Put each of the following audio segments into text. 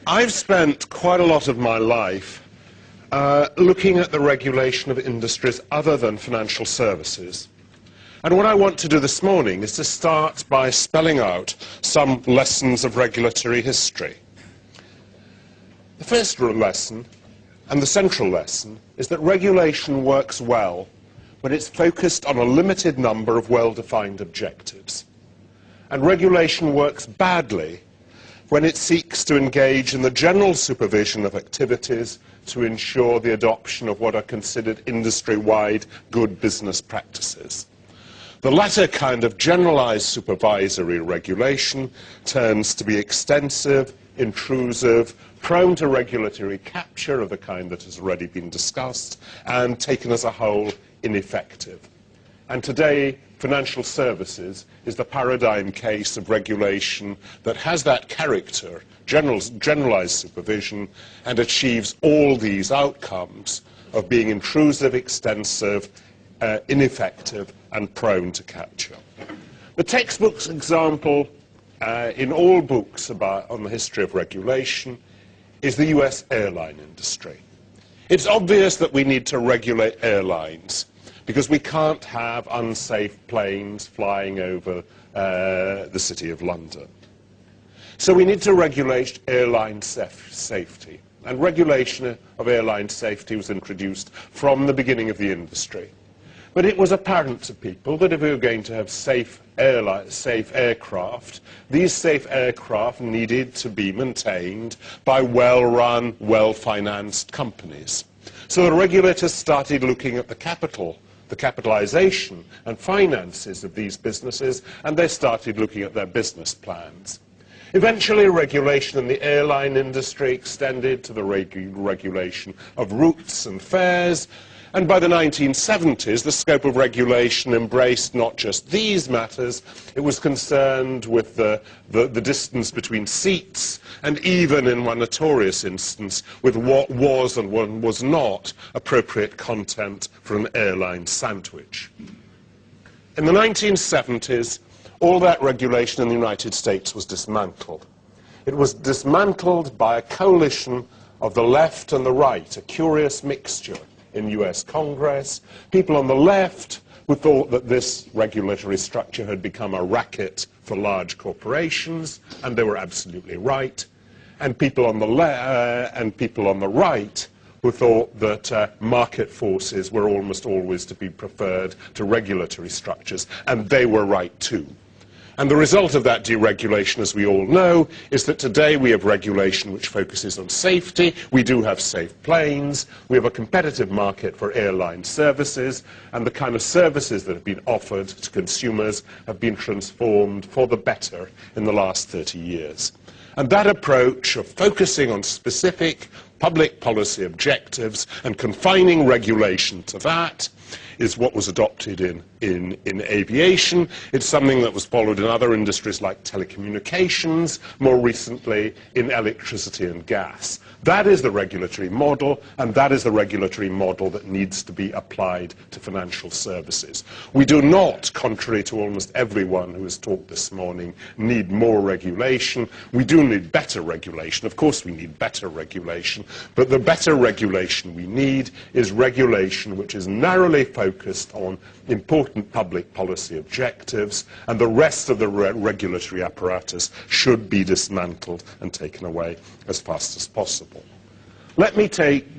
I've spent quite a lot of my life looking at the regulation of industries other than financial services. And what I want to do this morning is to start by spelling out some lessons of regulatory history. The first lesson, and the central lesson, is that regulation works well when it's focused on a limited number of well-defined objectives. And regulation works badly when it seeks to engage in the general supervision of activities to ensure the adoption of what are considered industry-wide good business practices. The latter kind of generalized supervisory regulation turns to be extensive, intrusive, prone to regulatory capture of the kind that has already been discussed, and taken as a whole, ineffective. And today, financial services is the paradigm case of regulation that has that character, generalized supervision, and achieves all these outcomes of being intrusive, extensive, ineffective, and prone to capture. The textbook example in all books on the history of regulation is the US airline industry. It's obvious that we need to regulate airlines because we can't have unsafe planes flying over the City of London. So we need to regulate airline safety. And regulation of airline safety was introduced from the beginning of the industry. But it was apparent to people that if we were going to have safe aircraft, these safe aircraft needed to be maintained by well-run, well-financed companies. So the regulators started looking at the capitalization and finances of these businesses, and they started looking at their business plans. Eventually, regulation in the airline industry extended to the regulation of routes and fares, and by the 1970s, the scope of regulation embraced not just these matters, it was concerned with the distance between seats, and even in one notorious instance, with what was and what was not appropriate content for an airline sandwich. In the 1970s, all that regulation in the United States was dismantled. It was dismantled by a coalition of the left and the right, a curious mixture in US Congress, people on the left who thought that this regulatory structure had become a racket for large corporations, and they were absolutely right, and people on the right who thought that market forces were almost always to be preferred to regulatory structures, and they were right too. And the result of that deregulation, as we all know, is that today we have regulation which focuses on safety. We do have safe planes. We have a competitive market for airline services. And the kind of services that have been offered to consumers have been transformed for the better in the last 30 years. And that approach of focusing on specific public policy objectives and confining regulation to that is what was adopted in aviation. It's something that was followed in other industries like telecommunications, more recently in electricity and gas. That is the regulatory model, and that is the regulatory model that needs to be applied to financial services. We do not, contrary to almost everyone who has talked this morning, need more regulation. We do need better regulation. Of course we need better regulation, but the better regulation we need is regulation which is narrowly focused on important public policy objectives, and the rest of the regulatory apparatus should be dismantled and taken away as fast as possible. Let me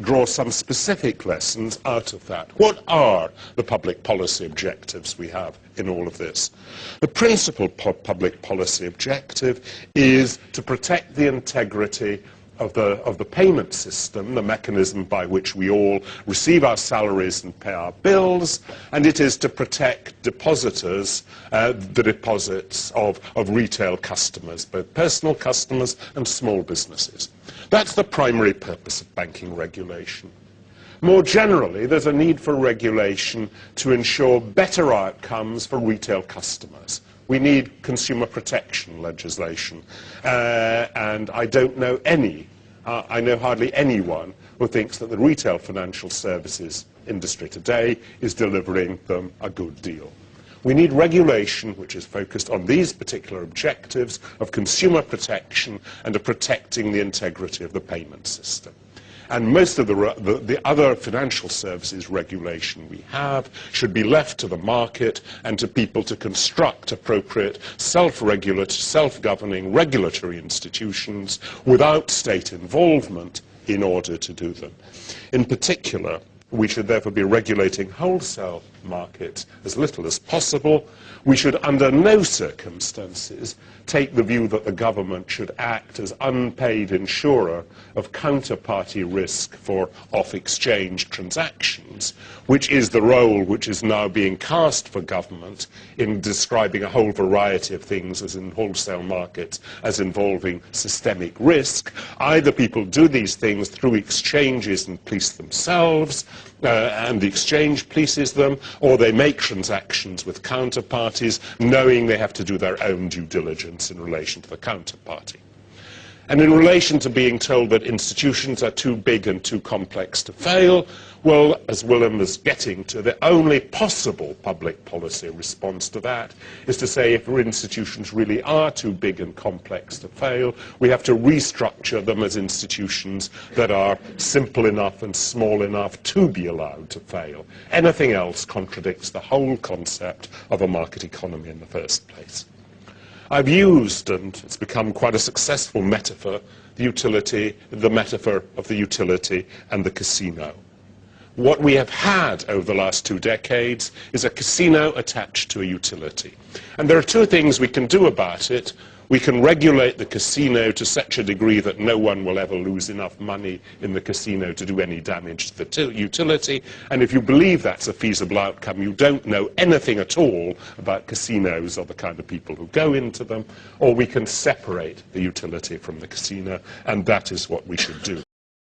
draw some specific lessons out of that. What are the public policy objectives we have in all of this? The principal public policy objective is to protect the integrity of the payment system, the mechanism by which we all receive our salaries and pay our bills, and it is to protect depositors, the deposits of retail customers, both personal customers and small businesses. That's the primary purpose of banking regulation. More generally, there's a need for regulation to ensure better outcomes for retail customers. We need consumer protection legislation, and I don't know I know hardly anyone who thinks that the retail financial services industry today is delivering them a good deal. We need regulation which is focused on these particular objectives of consumer protection and of protecting the integrity of the payment system. And most of the other financial services regulation we have should be left to the market and to people to construct appropriate self-governing regulatory institutions without state involvement in order to do them. In particular, we should therefore be regulating wholesale markets as little as possible. We should under no circumstances take the view that the government should act as unpaid insurer of counterparty risk for off-exchange transactions, which is the role which is now being cast for government in describing a whole variety of things as in wholesale markets as involving systemic risk. Either people do these things through exchanges and police themselves, and the exchange polices them, or they make transactions with counterparties knowing they have to do their own due diligence in relation to the counterparty. And in relation to being told that institutions are too big and too complex to fail, well, as Willem was getting to, the only possible public policy response to that is to say if institutions really are too big and complex to fail, we have to restructure them as institutions that are simple enough and small enough to be allowed to fail. Anything else contradicts the whole concept of a market economy in the first place. I've used, and it's become quite a successful metaphor, the metaphor of the utility and the casino. What we have had over the last 2 decades is a casino attached to a utility. And there are two things we can do about it. We can regulate the casino to such a degree that no one will ever lose enough money in the casino to do any damage to the utility. And if you believe that's a feasible outcome, you don't know anything at all about casinos or the kind of people who go into them. Or we can separate the utility from the casino, and that is what we should do.